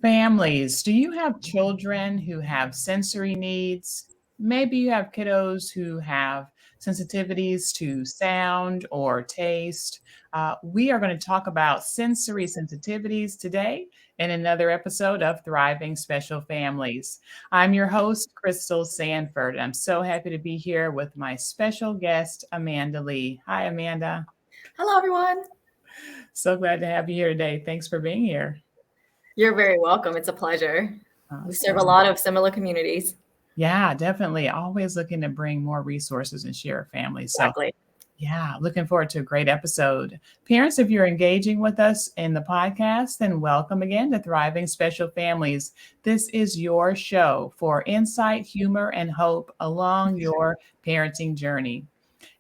Families, do you have children who have sensory needs? Maybe you have kiddos who have sensitivities to sound or taste. We are going to talk about sensory sensitivities today in another episode of Thriving Special Families. I'm your host, Crystal Sanford. I'm so happy to be here with my special guest, Amanda Lee. Hi, Amanda. Hello, everyone. So glad to have you here today. Thanks for being here. You're very welcome. It's a pleasure. We serve a Awesome. lot of similar communities. Yeah, definitely. Always looking to bring more resources and share with families. So, Exactly. yeah, looking forward to a great episode. Parents, if you're engaging with us in the podcast, then welcome again to Thriving Special Families. This is your show for insight, humor, and hope along your parenting journey.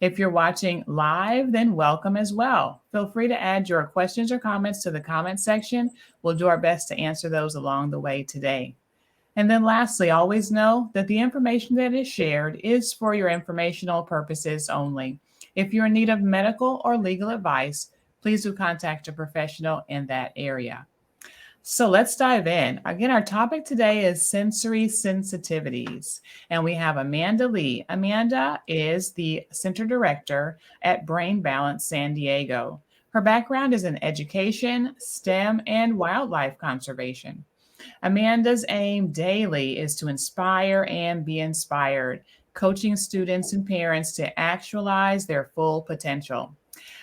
If you're watching live, then welcome as well. Feel free to add your questions or comments to the comment section. We'll do our best to answer those along the way today. And then lastly, always know that the information that is shared is for your informational purposes only. If you're in need of medical or legal advice, please do contact a professional in that area. So let's dive in. Again, our topic today is sensory sensitivities. And we have Amanda Lee. Amanda is the Center Director at Brain Balance San Diego. Her background is in education, STEM, and wildlife conservation. Amanda's aim daily is to inspire and be inspired, coaching students and parents to actualize their full potential.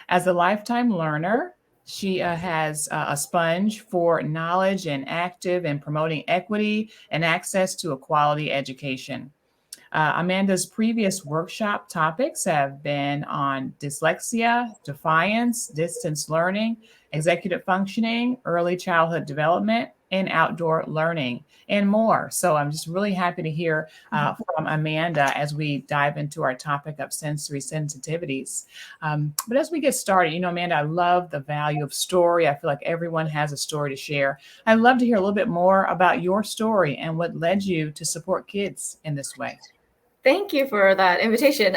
As a lifetime learner, she has a sponge for knowledge and active in promoting equity and access to a quality education. Amanda's previous workshop topics have been on dyslexia, defiance, distance learning, executive functioning, early childhood development, and outdoor learning, and more. So I'm just really happy to hear from Amanda as we dive into our topic of sensory sensitivities. But as we get started, Amanda, I love the value of story. I feel like everyone has a story to share. I'd love to hear a little bit more about your story and what led you to support kids in this way. Thank you for that invitation.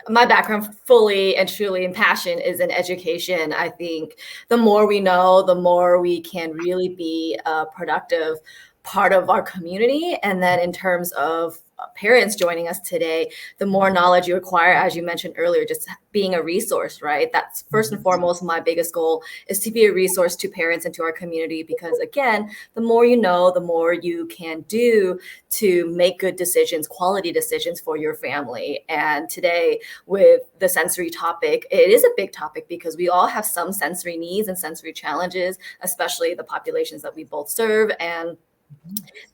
My background fully and truly in passion is in education. I think the more we know, the more we can really be a productive part of our community. And then in terms of parents joining us today, the more knowledge you acquire, as you mentioned earlier, just being a resource, right? That's first and foremost, my biggest goal is to be a resource to parents and to our community, because again, the more you know, the more you can do to make good decisions, quality decisions for your family. And today with the sensory topic, it is a big topic because we all have some sensory needs and sensory challenges, especially the populations that we both serve. And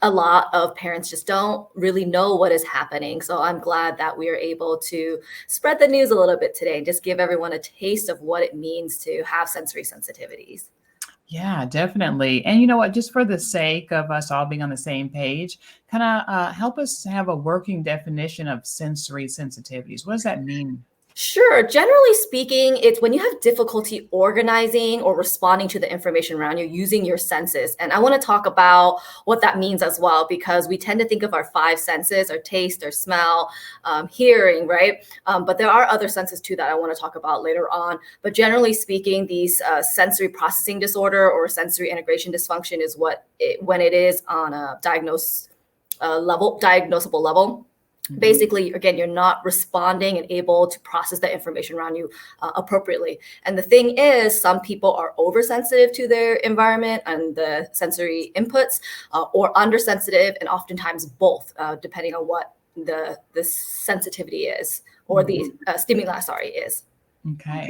a lot of parents just don't really know what is happening. So I'm glad that we are able to spread the news a little bit today and just give everyone a taste of what it means to have sensory sensitivities. Yeah, definitely. And you know what? Just for the sake of us all being on the same page, kind of help us have a working definition of sensory sensitivities. What does that mean? Sure. Generally speaking, it's when you have difficulty organizing or responding to the information around you using your senses. And I want to talk about what that means as well, because we tend to think of our five senses, our taste, our smell, hearing, right? But there are other senses too that I want to talk about later on. But generally speaking, these sensory processing disorder or sensory integration dysfunction is when it is on a diagnosable level. Basically, again, you're not responding and able to process the information around you appropriately. And the thing is, some people are oversensitive to their environment and the sensory inputs, or undersensitive, and oftentimes both, depending on what the sensitivity is, or the stimuli, is. Okay.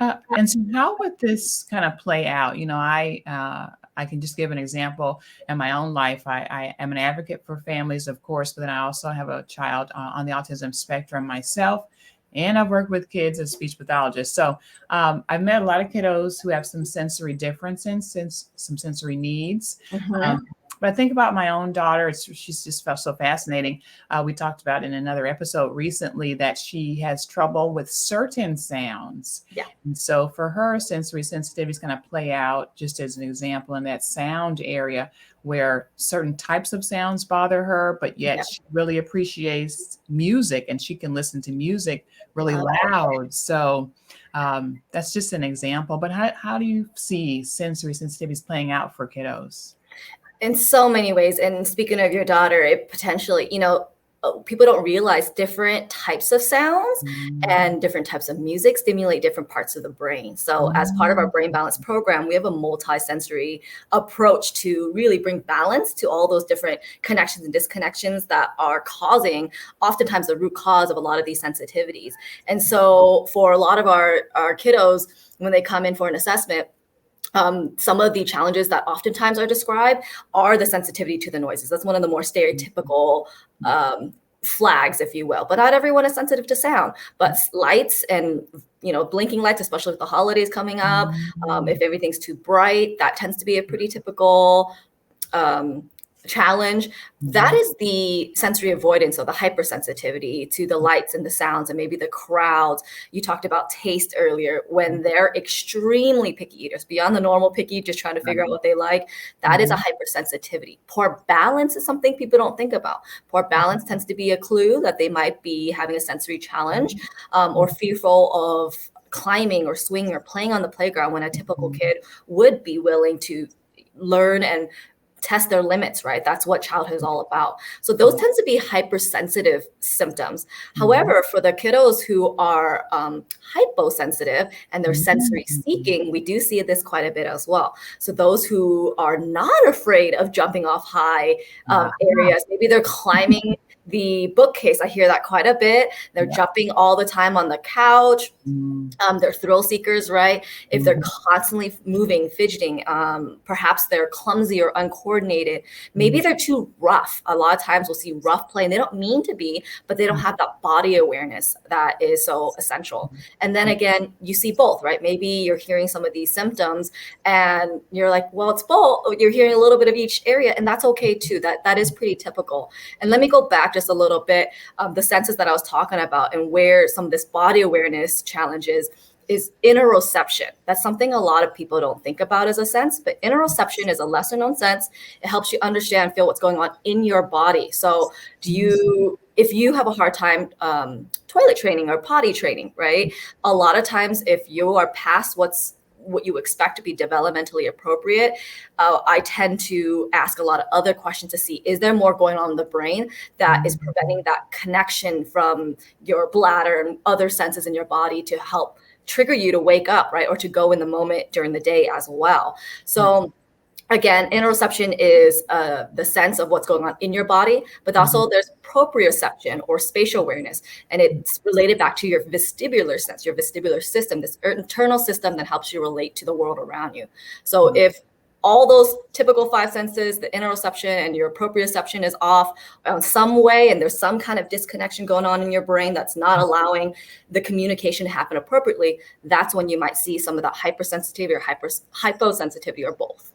And so, how would this kind of play out? I can just give an example in my own life. I am an advocate for families, of course, but then I also have a child on the autism spectrum myself, and I've worked with kids as speech pathologists. So I've met a lot of kiddos who have some sensory differences, some sensory needs. Mhm. But I think about my own daughter. She's just felt so fascinating. We talked about in another episode recently that she has trouble with certain sounds. Yeah. And so for her, sensory sensitivity is going to play out just as an example in that sound area where certain types of sounds bother her, but yet she really appreciates music and she can listen to music really loud. So that's just an example. But how do you see sensory sensitivities playing out for kiddos? In so many ways. And speaking of your daughter, it potentially, people don't realize different types of sounds and different types of music stimulate different parts of the brain. So as part of our brain balance program, we have a multi-sensory approach to really bring balance to all those different connections and disconnections that are causing oftentimes the root cause of a lot of these sensitivities. And so for a lot of our kiddos, when they come in for an assessment, some of the challenges that oftentimes are described are the sensitivity to the noises. That's one of the more stereotypical flags, if you will. But not everyone is sensitive to sound. But lights and blinking lights, especially with the holidays coming up, if everything's too bright, that tends to be a pretty typical challenge. That is the sensory avoidance, or the hypersensitivity to the lights and the sounds and maybe the crowds. You talked about taste earlier. When they're extremely picky eaters, beyond the normal picky, just trying to figure out what they like, that is a hypersensitivity. Poor balance is something people don't think about. Poor balance tends to be a clue that they might be having a sensory challenge, or fearful of climbing or swinging or playing on the playground, when a typical kid would be willing to learn and test their limits, right? That's what childhood is all about. So those tend to be hypersensitive symptoms. However, for the kiddos who are hyposensitive and they're sensory seeking, we do see this quite a bit as well. So those who are not afraid of jumping off high areas, maybe they're climbing the bookcase. I hear that quite a bit. They're jumping all the time on the couch. They're thrill seekers, right? If they're constantly moving, fidgeting, perhaps they're clumsy or uncoordinated. Maybe they're too rough. A lot of times we'll see rough play, and they don't mean to be, but they don't have that body awareness that is so essential. And then again, you see both, right? Maybe you're hearing some of these symptoms and you're like, well, it's both. You're hearing a little bit of each area, and that's okay too. That is pretty typical. And let me go back just a little bit. The senses that I was talking about and where some of this body awareness challenges is interoception. That's something a lot of people don't think about as a sense, but interoception is a lesser known sense. It helps you understand and feel what's going on in your body. So if you have a hard time toilet training or potty training, right? A lot of times if you are past what you expect to be developmentally appropriate, I tend to ask a lot of other questions to see, is there more going on in the brain that is preventing that connection from your bladder and other senses in your body to help trigger you to wake up, right? Or to go in the moment during the day as well. So again, interoception is the sense of what's going on in your body, but also there's proprioception or spatial awareness. And it's related back to your vestibular sense, your vestibular system, this internal system that helps you relate to the world around you. So if all those typical five senses, the interoception and your proprioception is off in some way, and there's some kind of disconnection going on in your brain that's not allowing the communication to happen appropriately, that's when you might see some of that hypersensitivity or hyposensitivity, or both.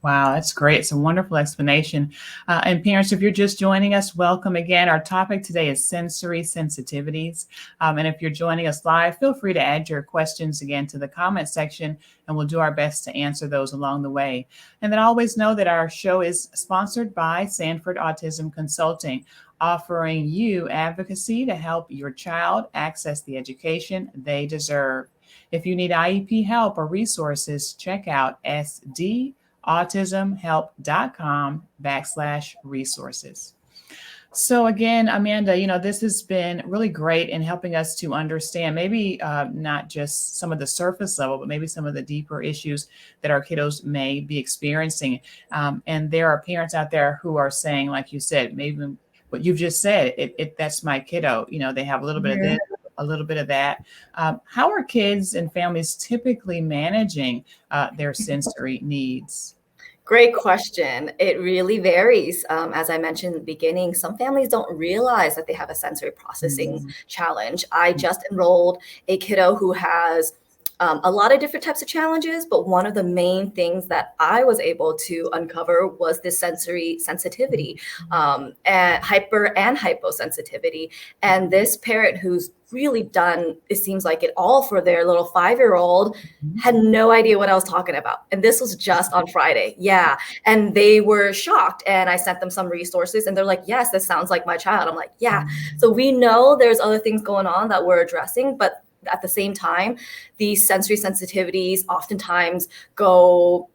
Wow, that's great. It's a wonderful explanation. And parents, if you're just joining us, welcome again. Our topic today is sensory sensitivities. And if you're joining us live, feel free to add your questions again to the comment section, and we'll do our best to answer those along the way. And then always know that our show is sponsored by Sanford Autism Consulting, offering you advocacy to help your child access the education they deserve. If you need IEP help or resources, check out sdautismhelp.com/resources. So again, Amanda, this has been really great in helping us to understand maybe not just some of the surface level, but maybe some of the deeper issues that our kiddos may be experiencing. And there are parents out there who are saying, like you said, maybe what you've just said, that's my kiddo. They have a little bit of this, a little bit of that. How are kids and families typically managing their sensory needs? Great question. It really varies. As I mentioned in the beginning, some families don't realize that they have a sensory processing challenge. I just enrolled a kiddo who has a lot of different types of challenges, but one of the main things that I was able to uncover was this sensory sensitivity, and hyposensitivity. And this parent who's really done, it seems like it all for their little 5-year-old, had no idea what I was talking about. And this was just on Friday. Yeah. And they were shocked. And I sent them some resources and they're like, yes, this sounds like my child. I'm like, yeah. So we know there's other things going on that we're addressing, but at the same time, these sensory sensitivities oftentimes go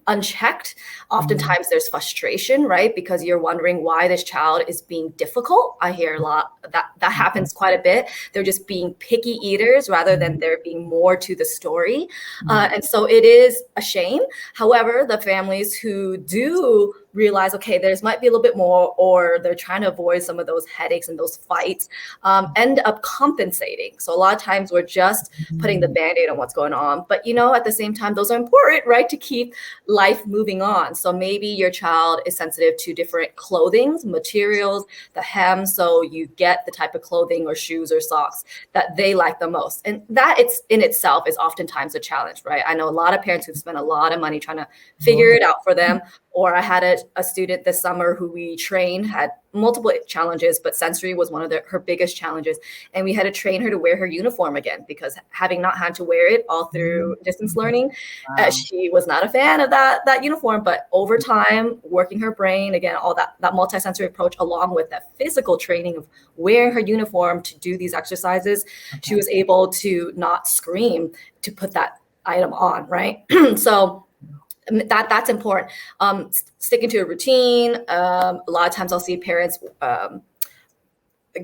unchecked. Oftentimes there's frustration, right? Because you're wondering why this child is being difficult. I hear a lot that happens quite a bit. They're just being picky eaters rather than there being more to the story. And so it is a shame. However, the families who do realize, okay, there's might be a little bit more, or they're trying to avoid some of those headaches and those fights, end up compensating. So a lot of times we're just putting the Band-Aid on what's going on. But, at the same time, those are important, right, to keep life moving on. So maybe your child is sensitive to different clothing materials, the hem, so you get the type of clothing or shoes or socks that they like the most. And that it's in itself is oftentimes a challenge, right? I know a lot of parents who've spent a lot of money trying to figure it out for them. Or I had a student this summer who we trained, had multiple challenges, but sensory was one of her biggest challenges. And we had to train her to wear her uniform again, because having not had to wear it all through distance learning, she was not a fan of that uniform. But over time, working her brain, again, all that multisensory approach, along with that physical training of wearing her uniform to do these exercises, she was able to not scream to put that item on, right? So that's important. Sticking to a routine. A lot of times I'll see parents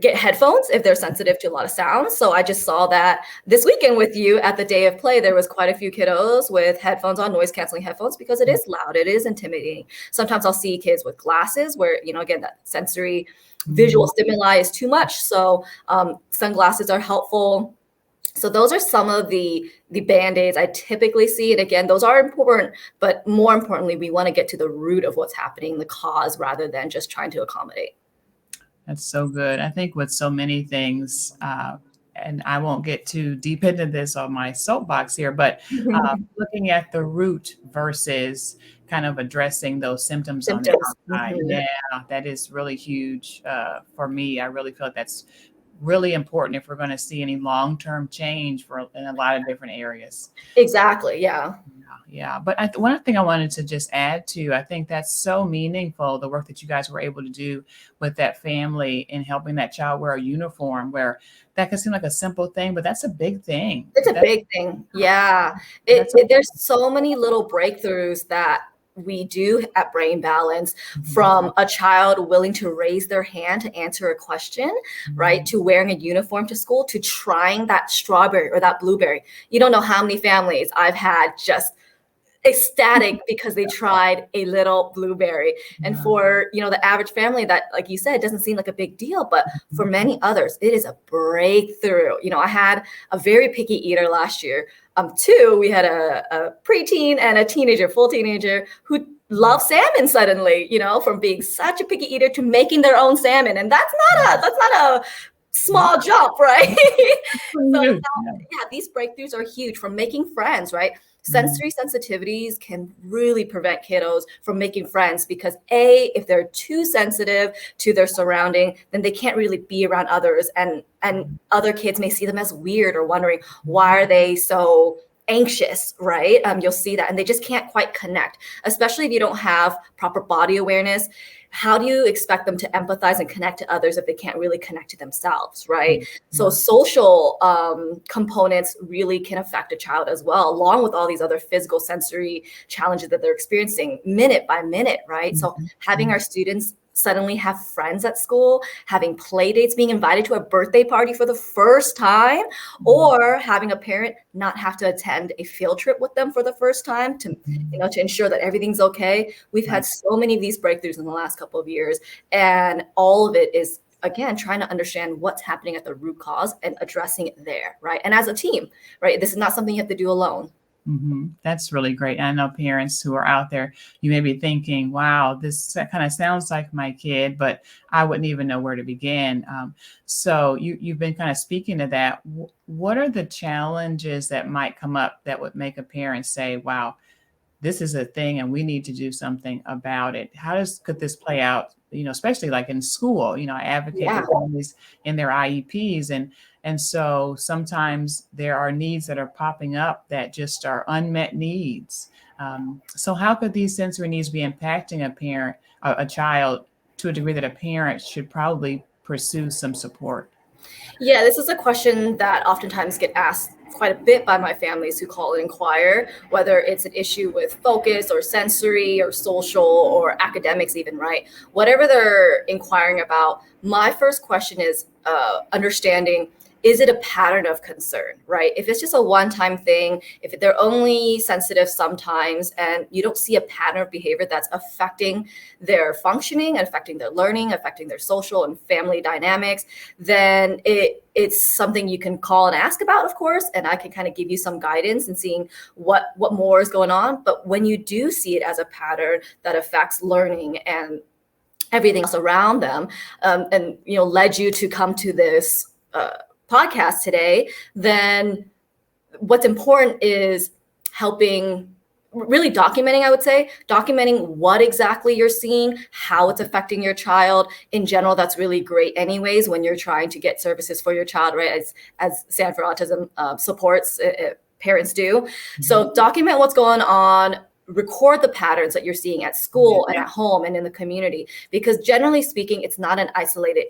get headphones if they're sensitive to a lot of sounds. So I just saw that this weekend with you at the day of play, there was quite a few kiddos with headphones on, noise canceling headphones, because it is loud, it is intimidating. Sometimes I'll see kids with glasses where, again, that sensory visual stimuli is too much. So sunglasses are helpful. So those are some of the Band-Aids I typically see. And again, those are important, but more importantly, we want to get to the root of what's happening, the cause, rather than just trying to accommodate. That's so good. I think with so many things, and I won't get too deep into this on my soapbox here, but looking at the root versus kind of addressing those symptoms. On the outside. Yeah, that is really huge for me. I really feel like that's really important if we're going to see any long-term change in a lot of different areas. Exactly. Yeah. Yeah. But one thing I wanted to just add to, I think that's so meaningful, the work that you guys were able to do with that family in helping that child wear a uniform, where that can seem like a simple thing, but that's a big thing. It's a big thing. Yeah. There's so many little breakthroughs that we do at Brain Balance, from a child willing to raise their hand to answer a question, right, to wearing a uniform to school, to trying that strawberry or that blueberry. You don't know how many families I've had just ecstatic because they tried a little blueberry. And for, the average family, that, like you said, it doesn't seem like a big deal, but for many others, it is a breakthrough. I had a very picky eater last year. We had a preteen and a teenager, full teenager, who loved salmon suddenly, from being such a picky eater to making their own salmon. And that's not a small jump, right? So these breakthroughs are huge, from making friends, right? Sensory sensitivities can really prevent kiddos from making friends, because if they're too sensitive to their surrounding, then they can't really be around others, and other kids may see them as weird or wondering, why are they so anxious, right? You'll see that, and they just can't quite connect, especially if you don't have proper body awareness. How do you expect them to empathize and connect to others if they can't really connect to themselves, right? So social components really can affect a child as well, along with all these other physical sensory challenges that they're experiencing minute by minute, right? So having our students suddenly have friends at school, having play dates, being invited to a birthday party for the first time, or having a parent not have to attend a field trip with them for the first time to ensure that everything's okay. We've had so many of these breakthroughs in the last couple of years, and all of it is, again, trying to understand what's happening at the root cause and addressing it there, right? And as a team, right? This is not something you have to do alone. That's really great. I know parents who are out there, you may be thinking, wow, this kind of sounds like my kid, but I wouldn't even know where to begin. So you've been kind of speaking to that. What are the challenges that might come up that would make a parent say, wow, this is a thing and we need to do something about it? Could this play out, especially like in school? I advocate Yeah. with families in their IEPs, and so sometimes there are needs that are popping up that just are unmet needs. So how could these sensory needs be impacting a child, to a degree that a parent should probably pursue some support? Yeah, this is a question that oftentimes get asked quite a bit by my families who call and inquire, whether it's an issue with focus or sensory or social or academics even, right? Whatever they're inquiring about, my first question is understanding, is it a pattern of concern, right? If it's just a one-time thing, if they're only sensitive sometimes and you don't see a pattern of behavior that's affecting their functioning, affecting their learning, affecting their social and family dynamics, then it's something you can call and ask about, of course, and I can kind of give you some guidance and seeing what more is going on. But when you do see it as a pattern that affects learning and everything else around them, and led you to come to this podcast today, then what's important is really documenting, I would say, documenting what exactly you're seeing, how it's affecting your child. In general, that's really great anyways when you're trying to get services for your child, right? As Sanford Autism supports parents do. So document what's going on, record the patterns that you're seeing at school and at home and in the community, because generally speaking, it's not an isolated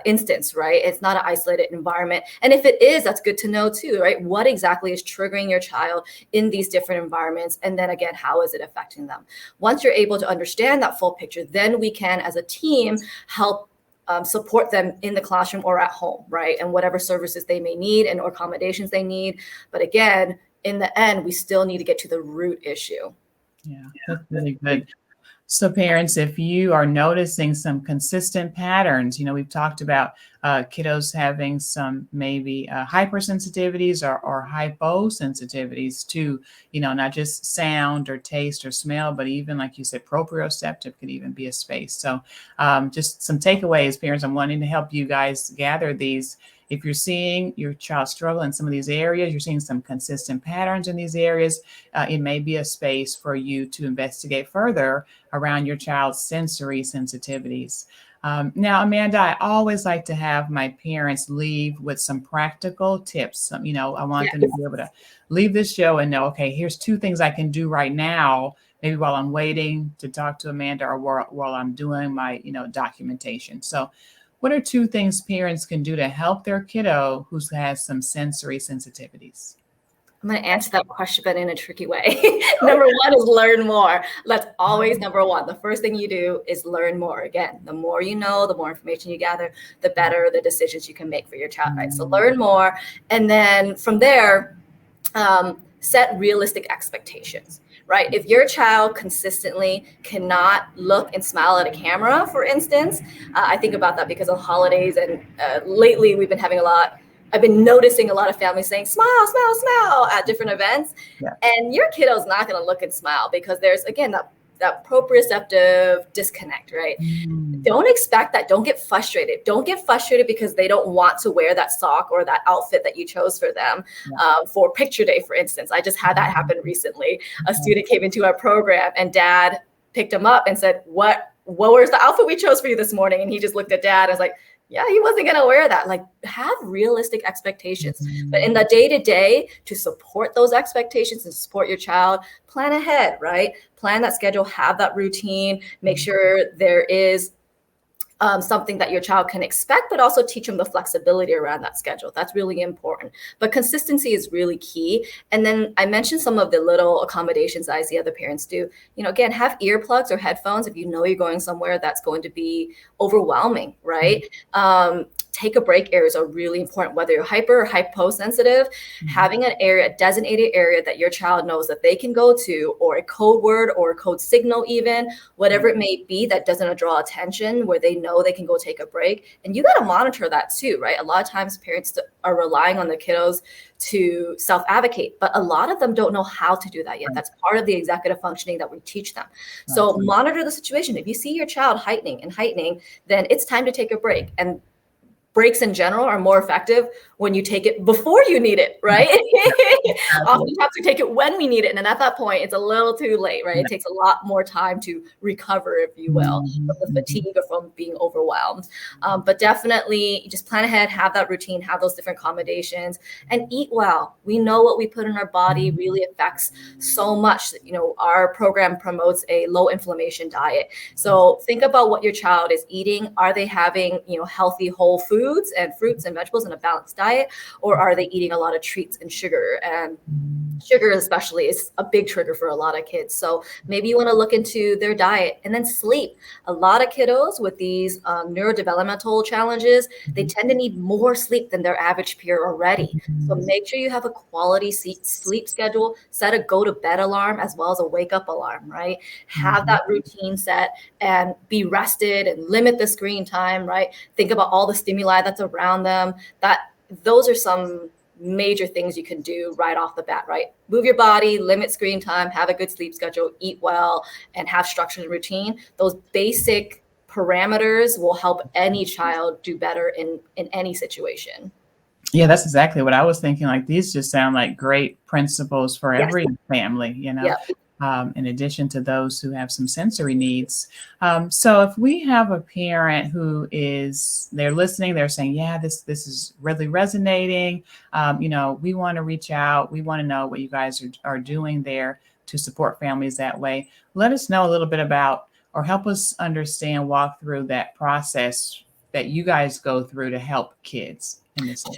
instance, right? It's not an isolated environment. And if it is, that's good to know too, right? What exactly is triggering your child in these different environments? And then again, how is it affecting them? Once you're able to understand that full picture, then we can, as a team, help support them in the classroom or at home, right? And whatever services they may need and or accommodations they need. But again, in the end, we still need to get to the root issue. Yeah, that's really good. So parents, if you are noticing some consistent patterns, we've talked about kiddos having some maybe hypersensitivities or hyposensitivities to, not just sound or taste or smell, but even, like you said, proprioceptive could even be a space. So just some takeaways, parents. I'm wanting to help you guys gather these. If you're seeing your child struggle in some of these areas, you're seeing some consistent patterns in these areas, it may be a space for you to investigate further around your child's sensory sensitivities. Now, Amanda, I always like to have my parents leave with some practical tips. I want them to be able to leave this show and know, okay, here's 2 things I can do right now, maybe while I'm waiting to talk to Amanda or while I'm doing my, documentation. So what are 2 things parents can do to help their kiddo who has some sensory sensitivities? I'm going to answer that question, but in a tricky way. Number 1 is learn more. That's always number 1. The first thing you do is learn more. Again, the more you know, the more information you gather, the better the decisions you can make for your child, right? So learn more. And then from there, set realistic expectations, right? If your child consistently cannot look and smile at a camera, for instance, I think about that because of holidays. And lately we've been having I've been noticing a lot of families saying, smile, smile, smile at different events. Yeah. And your kiddo's not going to look and smile because there's, again, that proprioceptive disconnect, right? Don't expect that. Don't get frustrated. Don't get frustrated because they don't want to wear that sock or that outfit that you chose for them for picture day, for instance. I just had that happen recently. A student came into our program and dad picked him up and said, what was the outfit we chose for you this morning? And he just looked at dad and was like, yeah, he wasn't going to wear that. Like, have realistic expectations. But in the day-to-day, to support those expectations and support your child, plan ahead, right? Plan that schedule, have that routine, make sure there is something that your child can expect, but also teach them the flexibility around that schedule. That's really important. But consistency is really key. And then I mentioned some of the little accommodations I see other parents do. Again, have earplugs or headphones if you know you're going somewhere that's going to be overwhelming, right? take a break areas are really important, whether you're hyper or hyposensitive. Having an area, a designated area that your child knows that they can go to, or a code word or a code signal, even whatever it may be, that doesn't draw attention, where they know they can go take a break. And you got to monitor that too, right? A lot of times parents are relying on the kiddos to self-advocate, but a lot of them don't know how to do that yet. That's part of the executive functioning that we teach them. So monitor the situation. If you see your child heightening, then it's time to take a break. And breaks in general are more effective when you take it before you need it, right? Oftentimes we take it when we need it. And then at that point, it's a little too late, right? It takes a lot more time to recover, if you will, from the fatigue or from being overwhelmed. But definitely just plan ahead, have that routine, have those different accommodations, and eat well. We know what we put in our body really affects so much. You know, our program promotes a low inflammation diet. So think about what your child is eating. Are they having, you know, healthy whole foods and fruits and vegetables and a balanced diet, or are they eating a lot of treats and sugar? And sugar especially is a big trigger for a lot of kids. So maybe you want to look into their diet. And then sleep. A lot of kiddos with these neurodevelopmental challenges, they tend to need more sleep than their average peer already. So make sure you have a quality sleep schedule, set a go to bed alarm as well as a wake up alarm, right? Have that routine set and be rested and limit the screen time, right? Think about all the stimuli that's around them. Those are some major things you can do right off the bat, right? Move your body, limit screen time, have a good sleep schedule, eat well, and have structured routine. Those basic parameters will help any child do better in any situation. Yeah, that's exactly what I was thinking. Like, these just sound like great principles for every family, you know, in addition to those who have some sensory needs. So if we have a parent who they're listening, they're saying, yeah, this is really resonating. You know, we want to reach out. We want to know what you guys are doing there to support families that way. Let us know a little bit about, or help us understand, walk through that process that you guys go through to help kids.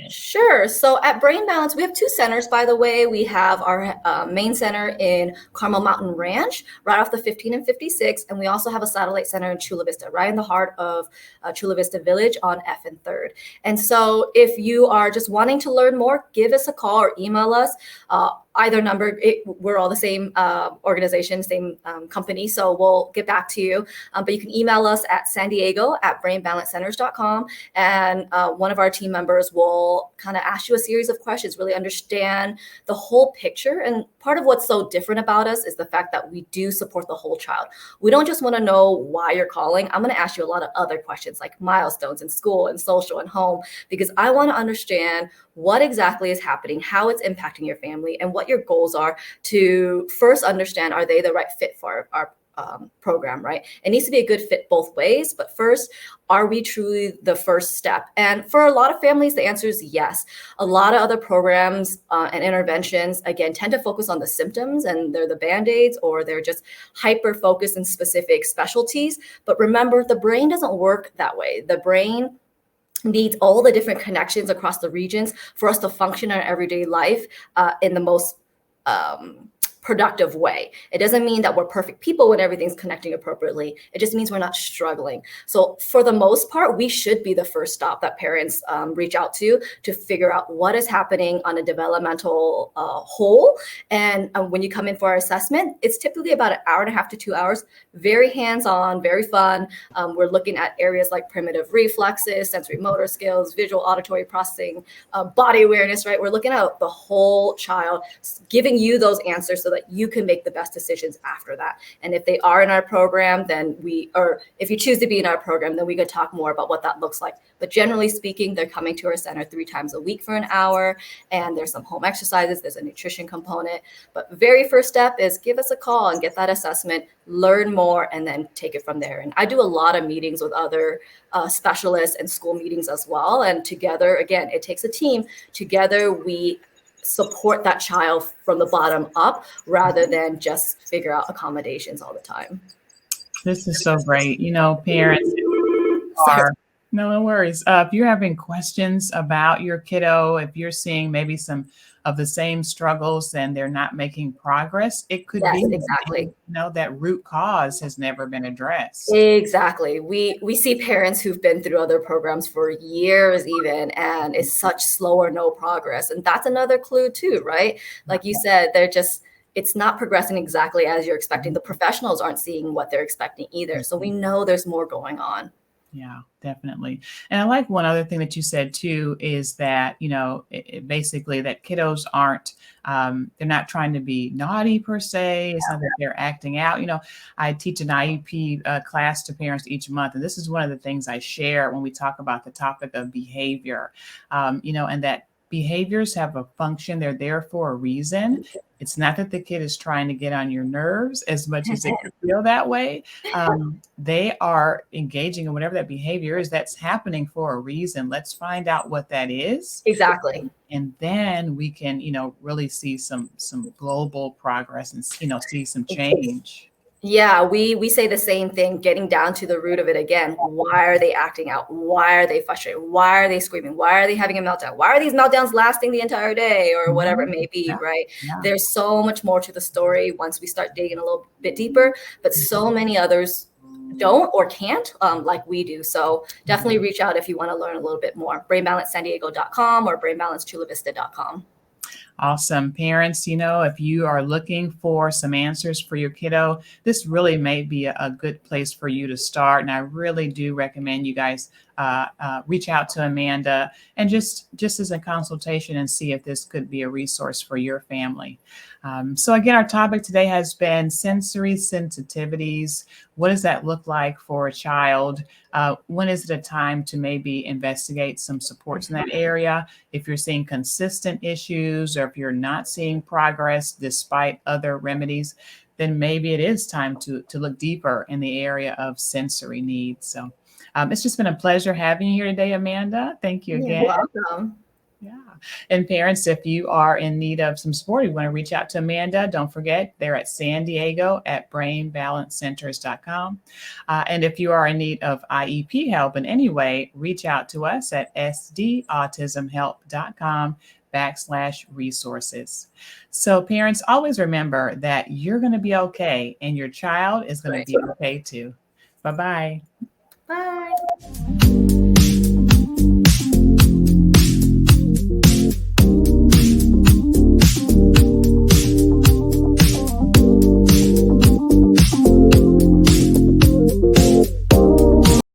Sure. So at Brain Balance, we have two centers, by the way. We have our main center in Carmel Mountain Ranch, right off the 15 and 56. And we also have a satellite center in Chula Vista, right in the heart of Chula Vista Village on F and 3rd. And so if you are just wanting to learn more, give us a call or email us. Either number, we're all the same organization, same company, so we'll get back to you. But you can email us at sandiego@brainbalancecenters.com, and one of our team members will kind of ask you a series of questions, really understand the whole picture. And part of what's so different about us is the fact that we do support the whole child. We don't just want to know why you're calling. I'm going to ask you a lot of other questions like milestones in school and social and home, because I want to understand what exactly is happening, how it's impacting your family, and what your goals are, to first understand, are they the right fit for our program, right? It needs to be a good fit both ways, but first, are we truly the first step? And for a lot of families, the answer is yes. A lot of other programs and interventions, again, tend to focus on the symptoms, and they're the Band-Aids, or they're just hyper-focused in specific specialties. But remember, the brain doesn't work that way. The brain needs all the different connections across the regions for us to function in our everyday life in the most productive way. It doesn't mean that we're perfect people when everything's connecting appropriately. It just means we're not struggling. So for the most part, we should be the first stop that parents reach out to figure out what is happening on a developmental whole. And when you come in for our assessment, it's typically about 1.5 to 2 hours, very hands-on, very fun. We're looking at areas like primitive reflexes, sensory motor skills, visual auditory processing, body awareness, right? We're looking at the whole child, giving you those answers so that you can make the best decisions after that. And if they are in our program, then if you choose to be in our program, then we could talk more about what that looks like. But generally speaking, they're coming to our center 3 times a week for an hour, and there's some home exercises, there's a nutrition component. But very first step is give us a call and get that assessment, learn more, and then take it from there. And I do a lot of meetings with other specialists and school meetings as well. And together, again, it takes a team. Together, we support that child from the bottom up rather than just figure out accommodations all the time. This is so great. You know, parents are No worries. If you're having questions about your kiddo, if you're seeing maybe some of the same struggles and they're not making progress, it could be, Yes, exactly. that root cause has never been addressed. Exactly. We see parents who've been through other programs for years even, and it's such slow or no progress. And that's another clue too, right? Like you said, it's not progressing exactly as you're expecting. The professionals aren't seeing what they're expecting either. So we know there's more going on. Yeah, definitely. And I like one other thing that you said too is that, basically that kiddos aren't, they're not trying to be naughty per se. It's not that they're acting out. I teach an IEP class to parents each month. And this is one of the things I share when we talk about the topic of behavior, and that behaviors have a function. They're there for a reason. It's not that the kid is trying to get on your nerves as much as it could feel that way. They are engaging in whatever that behavior is that's happening for a reason. Let's find out what that is. Exactly. And then we can, really see some global progress and, see some change. Yeah, we say the same thing, getting down to the root of it again. Why are they acting out? Why are they frustrated? Why are they screaming? Why are they having a meltdown? Why are these meltdowns lasting the entire day or whatever it may be, right? Yeah. There's so much more to the story once we start digging a little bit deeper, but so many others don't or can't like we do. So definitely reach out if you want to learn a little bit more. BrainBalanceSanDiego.com or BrainBalanceChulaVista.com. Awesome. Parents, if you are looking for some answers for your kiddo, this really may be a good place for you to start. And I really do recommend you guys reach out to Amanda and just as a consultation and see if this could be a resource for your family. So again, our topic today has been sensory sensitivities. What does that look like for a child? When is it a time to maybe investigate some supports in that area? If you're seeing consistent issues or if you're not seeing progress despite other remedies, then maybe it is time to look deeper in the area of sensory needs. So it's just been a pleasure having you here today, Amanda. Thank you again. You're welcome. Yeah. And parents, if you are in need of some support, you want to reach out to Amanda, don't forget they're at San Diego at brainbalancecenters.com. And if you are in need of IEP help in any way, reach out to us at sdautismhelp.com/resources. So parents, always remember that you're going to be okay and your child is going to be okay too. Bye-bye. Bye.